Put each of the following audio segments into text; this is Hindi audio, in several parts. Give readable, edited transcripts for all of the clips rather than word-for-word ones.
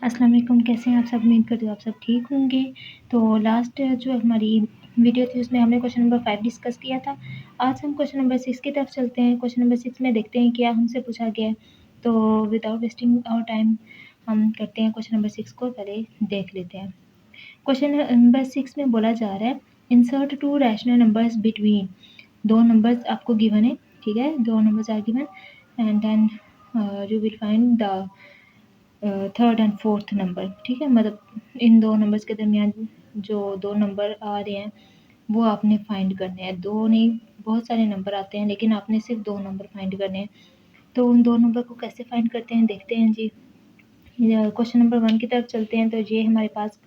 अस्सलाम वालेकुम, कैसे हैं आप सब? उम्मीद करती हूँ आप सब ठीक होंगे। तो लास्ट जो हमारी वीडियो थी उसमें हमने क्वेश्चन नंबर 5 डिस्कस किया था। आज हम क्वेश्चन नंबर 6 की तरफ चलते हैं। क्वेश्चन नंबर 6 में देखते हैं क्या हमसे पूछा गया है। तो विदाउट वेस्टिंग आवर टाइम हम करते हैं क्वेश्चन नंबर 6 को पहले देख लेते हैं। क्वेश्चन नंबर 6 में बोला जा रहा है insert 2 rational numbers between. 2 numbers आपको गिवन है, ठीक है? 2 numbers are given and then you will find the third and fourth number, ठीक है? मतलब इन 2 नंबर्स के दरमियान जो 2 नंबर आ रहे हैं वो आपने फाइंड करने हैं। 2 नहीं, बहुत सारे नंबर आते हैं लेकिन आपने सिर्फ 2 नंबर फाइंड करने हैं। तो उन 2 नंबर को कैसे फाइंड करते हैं देखते हैं जी। क्वेश्चन नंबर 1 की तरफ चलते हैं। तो ये हमारे पास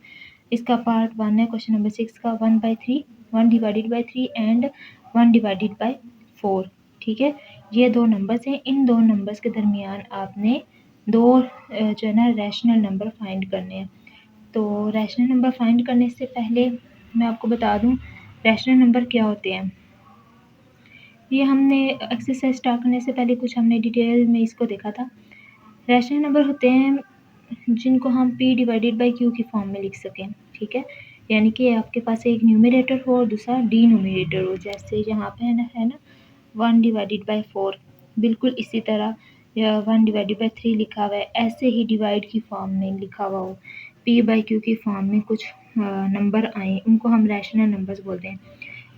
इसका पार्ट 1 है क्वेश्चन नंबर 6 का। 1/3, 1 divided by 3 and 1 divided by 4, ठीक है? ये 2 नंबर्स हैं। इन 2 नंबर्स के दरमियान आपने 2 जो है ना रैशनल नंबर फाइंड करने हैं। तो रैशनल नंबर फाइंड करने से पहले मैं आपको बता दूं रैशनल नंबर क्या होते हैं। ये हमने एक्सरसाइज स्टार्ट करने से पहले कुछ हमने डिटेल में इसको देखा था। रैशनल नंबर होते हैं जिनको हम p डिवाइडेड बाई q की फॉर्म में लिख सकें, ठीक है? यानी कि आपके पास एक न्यूमरेटर हो और दूसरा डिनोमिनेटर हो। जैसे यहाँ पे है ना 1 डिवाइडेड बाई 4, बिल्कुल इसी तरह या 1 डिवाइडेड बाई 3 लिखा हुआ है, ऐसे ही डिवाइड की फॉर्म में लिखा हुआ हो, p बाई q की फॉर्म में कुछ नंबर आए, उनको हम रैशनल नंबर्स बोलते हैं।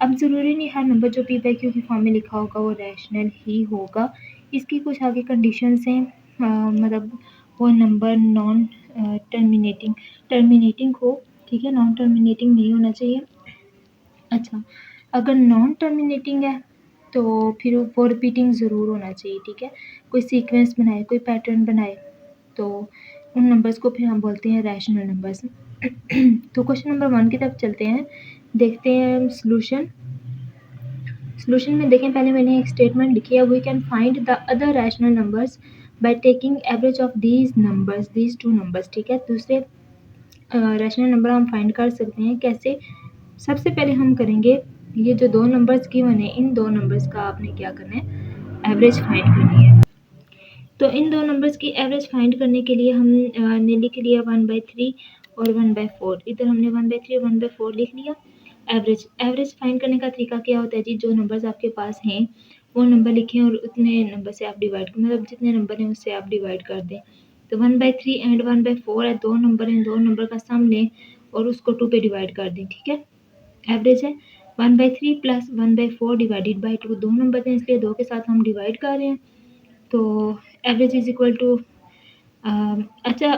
अब ज़रूरी नहीं हर नंबर जो p बाई q की फॉर्म में लिखा होगा वो रैशनल ही होगा। इसकी कुछ आगे कंडीशंस हैं, मतलब वो नंबर नॉन टर्मिनेटिंग हो, ठीक है? नॉन टर्मिनेटिंग नहीं होना चाहिए। अच्छा, अगर नॉन टर्मिनेटिंग है तो फिर वो रिपीटिंग ज़रूर होना चाहिए, ठीक है? कोई सीक्वेंस बनाए, कोई पैटर्न बनाए, तो उन नंबर्स को फिर हम बोलते हैं रैशनल नंबर्स। तो क्वेश्चन नंबर 1 की तरफ चलते हैं, देखते हैं सॉल्यूशन में। देखें, पहले मैंने एक स्टेटमेंट लिखी है, we can find the other rational numbers by taking average of these two numbers, ठीक है? दूसरे रैशनल नंबर हम फाइंड कर सकते हैं कैसे? सबसे पहले हम करेंगे ये जो 2 नंबर्स गिवन है, इन 2 नंबर्स का आपने क्या करना है, एवरेज फाइंड करनी है। तो इन 2 नंबर्स की एवरेज फाइंड करने के लिए हमने लिख लिया 1/3 और 1/4। इधर हमने 1/3 और 1/4 लिख लिया। एवरेज फाइंड करने का तरीका क्या होता है जी? जो नंबर्स आपके पास हैं वो नंबर लिखें और उतने नंबर से आप डिवाइड, मतलब जितने नंबर हैं उससे आप डिवाइड कर दें। तो 1/3 एंड 1/4 है, 2 नंबर हैं, 2 नंबर का सम लें और उसको 2 पे डिवाइड कर दें, ठीक है? एवरेज है 1/3 प्लस 1/4 डिवाइडेड बाई 2। 2 नंबर हैं इसलिए 2 के साथ हम डिवाइड कर रहे हैं। तो एवरेज इज इक्वल टू अच्छा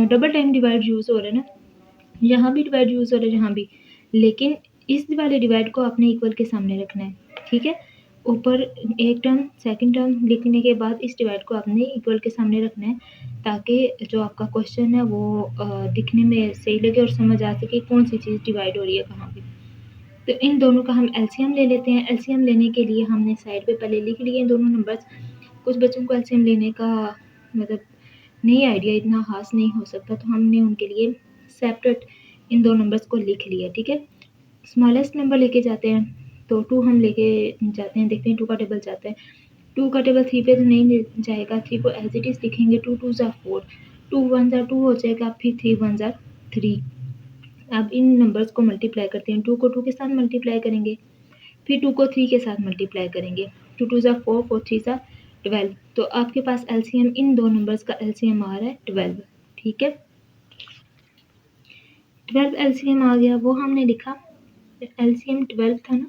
डबल टाइम डिवाइड यूज़ हो रहा है ना, यहाँ भी डिवाइड यूज़ हो रहा है जहाँ भी, लेकिन इस वाले डिवाइड को आपने इक्वल के सामने रखना है, ठीक है? ऊपर एक टर्म सेकंड टर्म लिखने के बाद इस डिवाइड को आपने इक्वल के सामने रखना है ताकि जो आपका क्वेश्चन है वो दिखने में सही लगे और समझ आ सके कौन सी चीज़ डिवाइड हो रही है कहाँ पे। तो इन दोनों का हम एलसीएम ले लेते हैं। एलसीएम लेने के लिए हमने साइड पे पहले लिख लिए दोनों नंबर्स। कुछ बच्चों को एलसीएम लेने का मतलब नहीं आइडिया, इतना खास नहीं हो सकता, तो हमने उनके लिए सेपरेट इन 2 नंबर्स को लिख लिया, ठीक है? स्मॉलेस्ट नंबर लेके जाते हैं, तो 2 हम लेके जाते हैं, देखते हैं 2 का टेबल जाता है। 2 का टेबल 3 पे तो नहीं जाएगा, 3 को एज इट इज़ लिखेंगे। 2 2 ज़ा 4, 2 1 ज़ा 2 हो जाएगा, फिर 3 1 ज़ा 3। अब इन नंबर्स को मल्टीप्लाई करते हैं। 2 को 2 के साथ मल्टीप्लाई करेंगे, फिर 2 को 3 के साथ मल्टीप्लाई करेंगे। 2 2 ज़ा 4, 4 3 ज़ा 12। तो आपके पास एलसीएम, इन 2 नंबर्स का एलसीएम आ रहा है 12, ठीक है? 12 एलसीएम आ गया, वो हमने लिखा। एलसीएम 12 था ना,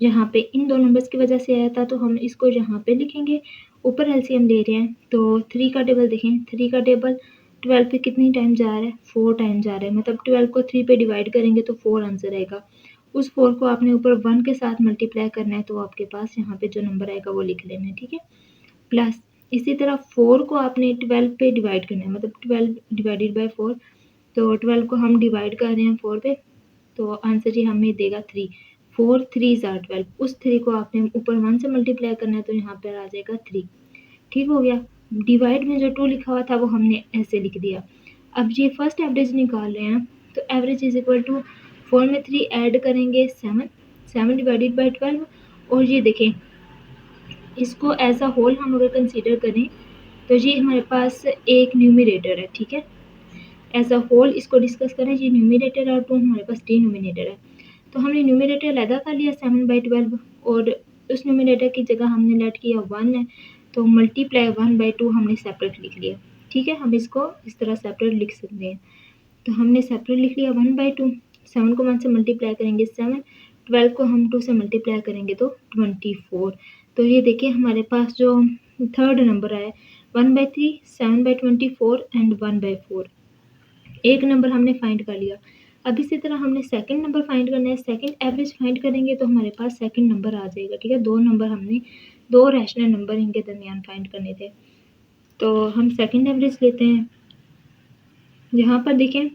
यहाँ पे इन 2 नंबर्स की वजह से आया था, तो हम इसको यहाँ पे लिखेंगे। ऊपर एलसीएम ले रहे हैं तो 3 का टेबल देखें, 3 का टेबल 12 पे कितनी टाइम जा रहा है? 4 टाइम जा रहा है। मतलब 12 को 3 पे डिवाइड करेंगे तो 4 आंसर आएगा। उस 4 को आपने ऊपर 1 के साथ मल्टीप्लाई करना है, तो आपके पास यहाँ पे जो नंबर आएगा वो लिख लेना है, ठीक है? प्लस इसी तरह 4 को आपने 12 पे डिवाइड करना है, मतलब 12 डिवाइडेड बाई 4। तो 12 को हम डिवाइड कर रहे हैं 4 पे, तो आंसर जी हमें देगा 3। 4 3 ज़ा 12। उस 3 को आपने ऊपर 1 से मल्टीप्लाई करना है, तो यहाँ पर आ जाएगा 3। ठीक हो गया? डिवाइड में जो 2 लिखा हुआ था वो हमने ऐसे लिख दिया। अब ये फर्स्ट एवरेज निकाल रहे हैं, तो एवरेज इज इक्वल टू 4 में 3 ऐड करेंगे 7, 7 डिवाइडेड बाई 12। और ये देखें, इसको एज अ होल हम अगर कंसीडर करें तो ये हमारे पास एक न्यूमरेटर है, ठीक है? एज अ होल इसको डिस्कस करें। ये न्यूमिनेटर और 2 हमारे पास डिनोमिनेटर है, तो हमने न्यूमिनेटर अलग कर लिया 7/12 और उस न्यूमिनेटर की जगह हमने लेट किया 1 है, तो मल्टीप्लाई 1/2 हमने सेपरेट लिख लिया। ठीक है, हम इसको इस तरह सेपरेट लिख सकते हैं। तो हमने सेपरेट लिख लिया 1/2। 7 को 1 से मल्टीप्लाई करेंगे 7, 12 को हम 2 से मल्टीप्लाई करेंगे तो 24। तो ये देखिए हमारे पास जो थर्ड नंबर आया 1/3, 7/24 एंड 1/4। एक नंबर हमने फाइंड कर लिया। अब इसी तरह हमने सेकंड नंबर फाइंड करना है। सेकंड एवरेज फाइंड करेंगे तो हमारे पास सेकंड नंबर आ जाएगा। ठीक है, दो नंबर हमने, दो रैशनल नंबर इनके दरमियान फाइंड करने थे, तो हम सेकंड एवरेज लेते हैं। यहाँ पर देखें,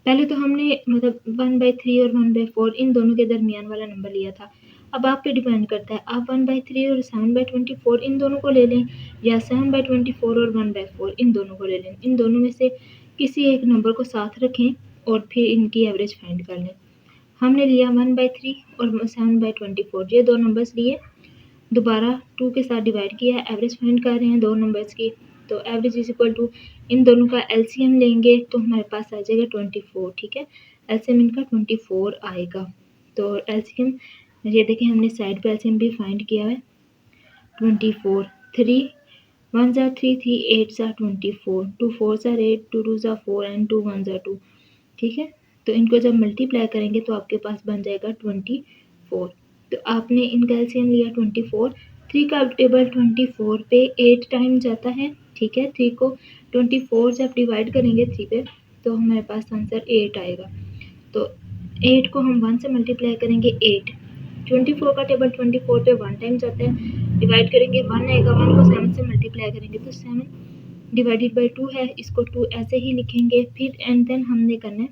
पहले तो हमने मतलब 1/3 और 1/4 इन दोनों के दरमियान वाला नंबर लिया था। अब आप पे डिपेंड करता है, आप 1/3 और 7/24 इन दोनों को ले लें या 7/24 और 1/4 इन दोनों को ले लें। इन दोनों में से किसी एक नंबर को साथ रखें और फिर इनकी एवरेज फाइंड कर लें। हमने लिया 1/3 और 7/24, ये दो नंबर्स लिए, दोबारा 2 के साथ डिवाइड किया, एवरेज फाइंड कर रहे हैं दो नंबर्स की। तो एवरेज इज इक्वल टू, इन दोनों का एलसीएम लेंगे तो हमारे पास आ जाएगा 24। ठीक है, एलसीएम इनका 24 आएगा। तो एलसीएम ये देखें, हमने साइड पे एलसीएम भी फाइंड किया है 24। 3 1 ज़ा 3, 3 8 ज़ा 24, 2 4 ज़ा 8, 2 2 ज़ा 4 एंड 2 1 ज़ा 2। ठीक है, तो इनको जब मल्टीप्लाई करेंगे तो आपके पास बन जाएगा 24। तो आपने इनका एलसीएम लिया 24। 3 का टेबल 24 पे 8 टाइम जाता है। ठीक है, 3 को 24 जब डिवाइड करेंगे 3 पे तो हमारे पास आंसर 8 आएगा। तो 8 को हम 1 से मल्टीप्लाई करेंगे 8। 24 का टेबल 24 पे 1 टाइम जाता है, डिवाइड करेंगे 1 आएगा। 1 को 7 से मल्टीप्लाई करेंगे तो 7 डिवाइडेड बाई 2 है, इसको 2 ऐसे ही लिखेंगे। फिर एंड देन हमने करना है,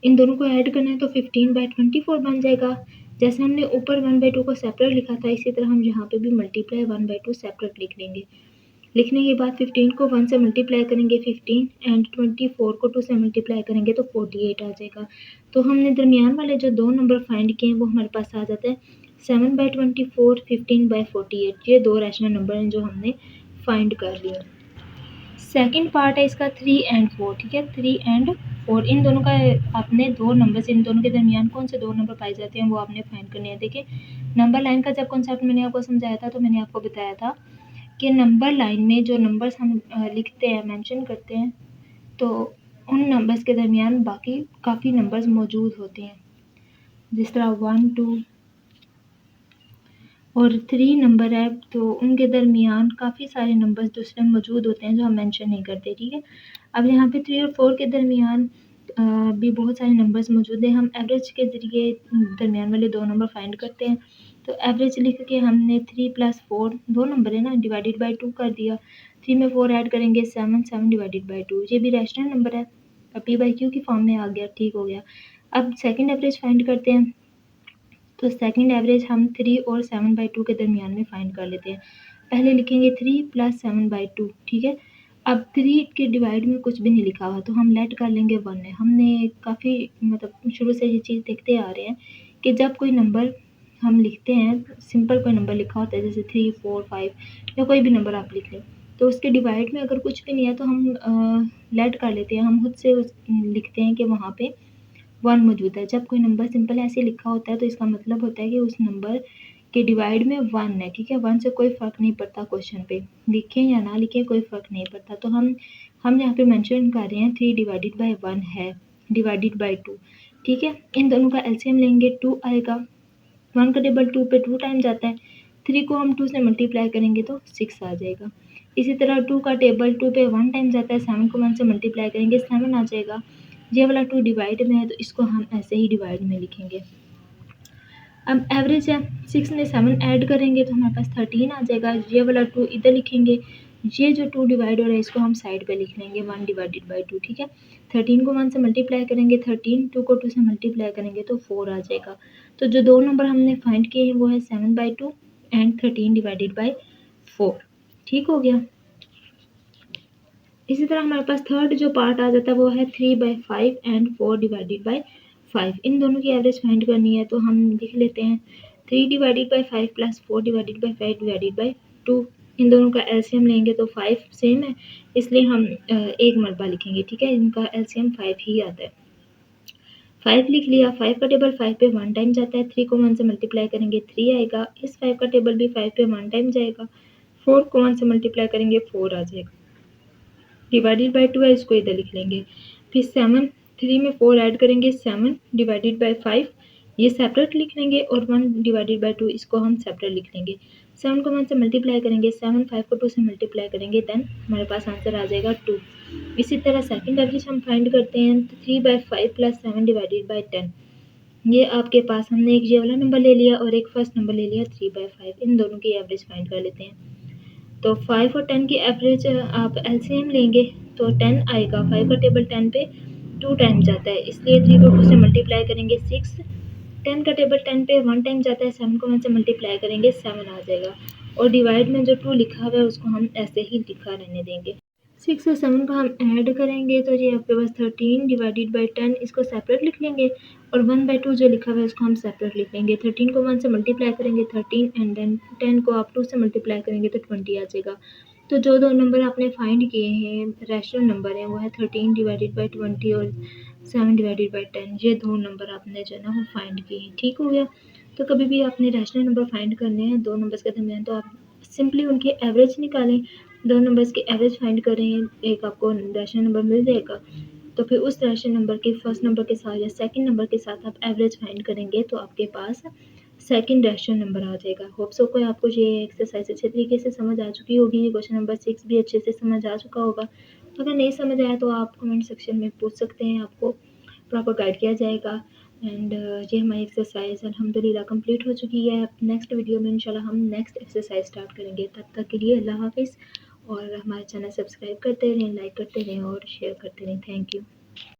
इन दोनों को ऐड करना है तो 15/24 बन जाएगा। जैसे हमने ऊपर 1/2 को सेपरेट लिखा था, इसी तरह हम यहाँ पे भी मल्टीप्लाई 1/2 सेपरेट लिख लेंगे। लिखने के बाद 15 को 1 से मल्टीप्लाई करेंगे 15 एंड 24 को 2 से मल्टीप्लाई करेंगे तो 48 आ जाएगा। तो हमने दरमियान वाले जो दो नंबर फाइंड किए हैं वो हमारे पास आ जाता है 7/24, 15/48। ये दो रैशनल नंबर हैं जो हमने फाइंड कर लिए। सेकंड पार्ट है इसका 3 एंड 4। ठीक है, 3 एंड 4 इन दोनों का आपने दो नंबर से, इन दोनों के दरमियान कौन से दो नंबर पाए जाते हैं वो आपने फाइंड करने हैं। देखिए, नंबर लाइन का जब कॉन्सेप्ट मैंने आपको समझाया था तो मैंने आपको बताया था कि नंबर लाइन में जो नंबर्स हम लिखते हैं, मेंशन करते हैं, तो उन नंबर्स के दरमियान बाकी काफ़ी नंबर्स मौजूद होते हैं। जिस तरह 1 2 और 3 नंबर है तो उनके दरमियान काफ़ी सारे नंबर्स दूसरे मौजूद होते हैं जो हम मेंशन नहीं करते। ठीक है, अब यहाँ पे 3 और 4 के दरमियान भी बहुत सारे नंबर्स मौजूद हैं। हम एवरेज के ज़रिए दरमियान वाले दो नंबर फाइंड करते हैं। तो एवरेज लिख के हमने 3 + 4 दो नंबर है ना, डिवाइडेड बाई 2 कर दिया। 3 में 4 ऐड करेंगे 7, 7 डिवाइडेड बाई 2। ये भी रैशनल नंबर है, अब P/Q की फॉर्म में आ गया। ठीक हो गया। अब सेकंड एवरेज फाइंड करते हैं। तो सेकंड एवरेज हम 3 और 7/2 के दरमियान में फाइंड कर लेते हैं। पहले लिखेंगे 3 + 7/2। ठीक है, अब 3 के डिवाइड में कुछ भी नहीं लिखा हुआ तो हम लेट कर लेंगे 1 है। हमने काफ़ी मतलब शुरू से ये चीज़ देखते आ रहे हैं कि जब कोई नंबर हम लिखते हैं, सिंपल कोई नंबर लिखा होता है जैसे 3 4 5 या कोई भी नंबर आप लिख लें, तो उसके डिवाइड में अगर कुछ भी नहीं है तो हम लेट कर लेते हैं। हम खुद से लिखते हैं कि वहाँ पे 1 मौजूद है। जब कोई नंबर सिंपल ऐसे लिखा होता है तो इसका मतलब होता है कि उस नंबर के डिवाइड में 1 है। ठीक है, 1 से कोई फ़र्क नहीं पड़ता क्वेश्चन पे, लिखें या ना लिखें कोई फ़र्क नहीं पड़ता। तो हम यहाँ पे मेंशन कर रहे हैं 3 डिवाइडेड बाई 1 है, डिवाइडेड बाई 2। ठीक है, इन दोनों का एलसीएम लेंगे 2 आएगा। 1 का टेबल 2 पे 2 टाइम जाता है। 3 को हम 2 से मल्टीप्लाई करेंगे तो 6 आ जाएगा। इसी तरह 2 का टेबल 2 पे 1 टाइम जाता है। 7 को 1 से मल्टीप्लाई करेंगे 7 आ जाएगा। ये वाला 2 डिवाइड में है तो इसको हम ऐसे ही डिवाइड में लिखेंगे। अब एवरेज है, 6 में 7 ऐड करेंगे तो हमारे पास 13 आ जाएगा। ये वाला 2 इधर लिखेंगे। ये जो 2 डिवाइड हो रहा है इसको हम साइड पे लिख लेंगे 1 डिवाइडेड बाई 2। ठीक है, 13 को 1 से मल्टीप्लाई करेंगे 13, 2 को 2 से मल्टीप्लाई करेंगे तो 4 आ जाएगा। तो जो दो नंबर हमने फाइंड किए हैं वो है 7/2 एंड 13 डिवाइडेड बाई 4। ठीक हो गया। इसी तरह हमारे पास थर्ड जो पार्ट आ जाता है वो है 3/5 एंड 4 डिवाइडेड बाई 5। इन दोनों की एवरेज फाइंड करनी है तो हम लिख लेते हैं 3 divided by 5 + 4 divided by 5 divided by 2। इन दोनों का एलसीएम लेंगे तो 5 सेम है, इसलिए हम एक मरतबा लिखेंगे, ठीक है। इनका एलसीएम 5 ही आता है। 5 लिख लिया। 5 का टेबल 5 पे 1 टाइम जाता है। 3 को 1 से मल्टीप्लाई करेंगे 3 आएगा। इस 5 का टेबल भी 5 पे 1 टाइम जाएगा। 4 को 1 से मल्टीप्लाई करेंगे 4 आ जाएगा। डिवाइडेड बाय 2 है, इसको इधर लिख लेंगे। फिर 7, 3 में 4 ऐड करेंगे 7 डिवाइडेड बाय 5, ये सेपरेट लिख लेंगे, और 1 डिवाइडेड बाय 2 इसको हम सेपरेट लिख लेंगे। 7 को 1 से मल्टीप्लाई करेंगे 7, 5 को 2 से मल्टीप्लाई करेंगे, देन हमारे पास आंसर आ जाएगा 2। इसी तरह सेकंड एवरेज हम फाइंड करते हैं, तो 3/5 प्लस 7 डिवाइडेड बाय 10। ये आपके पास हमने एक ये वाला नंबर ले लिया और एक फर्स्ट नंबर ले लिया 3/5। इन दोनों की एवरेज फाइंड कर लेते हैं। तो 5 और 10 की एवरेज आप एलसीएम लेंगे तो 10 आएगा। 5 का टेबल 10 पे 2 टाइम जाता है, इसलिए 3 को 2 से मल्टीप्लाई करेंगे 6। 10 का टेबल 10 पे 1 टाइम जाता है, 7 को 1 से मल्टीप्लाई करेंगे 7 आ जाएगा। और डिवाइड में जो 2 लिखा हुआ है उसको हम ऐसे ही लिखा रहने देंगे। 6 और 7 को हम ऐड करेंगे तो ये आपके पास 13 डिवाइडेड बाय 10, इसको सेपरेट लिख लेंगे, और 1/2 जो लिखा हुआ है उसको हम सेपरेट लिख लेंगे। 13 को 1 से मल्टीप्लाई करेंगे 13, एंड देन 10 को आप 2 से मल्टीप्लाई करेंगे तो 20 आ जाएगा। तो जो दो नंबर आपने फाइंड किए हैं रैशनल नंबर हैं, वो है 13 डिवाइडेड बाय 20 और 7 डिवाइडेड बाय 10। ये दो नंबर आपने जो है ना वो फाइंड किए हैं, ठीक हो गया। तो कभी भी आपने रैशनल नंबर फाइंड करने हैं दो नंबर्स के दरमियान, तो आप सिंपली उनकी एवरेज निकालें, दो नंबर्स की एवरेज फाइंड करें, एक आपको रैशनल नंबर मिल जाएगा। तो फिर उस रैशनल नंबर के फर्स्ट नंबर के साथ या सेकंड नंबर के साथ आप एवरेज फाइंड करेंगे तो आपके पास सेकंड रैशनल नंबर आ जाएगा। होप सो को आपको ये एक्सरसाइज अच्छे तरीके से समझ आ चुकी होगी। ये क्वेश्चन नंबर 6 भी अच्छे से समझ आ चुका होगा। अगर नहीं समझ आया तो आप कमेंट सेक्शन में पूछ सकते हैं, आपको प्रॉपर गाइड किया जाएगा। एंड ये हमारी एक्सरसाइज अल्हम्दुलिल्लाह कंप्लीट हो चुकी है। नेक्स्ट वीडियो में इंशाल्लाह हम नेक्स्ट एक्सरसाइज स्टार्ट करेंगे। तब तक के लिए अल्लाह हाफिज़, और हमारे चैनल सब्सक्राइब करते रहें, लाइक करते रहें और शेयर करते रहें। Thank you.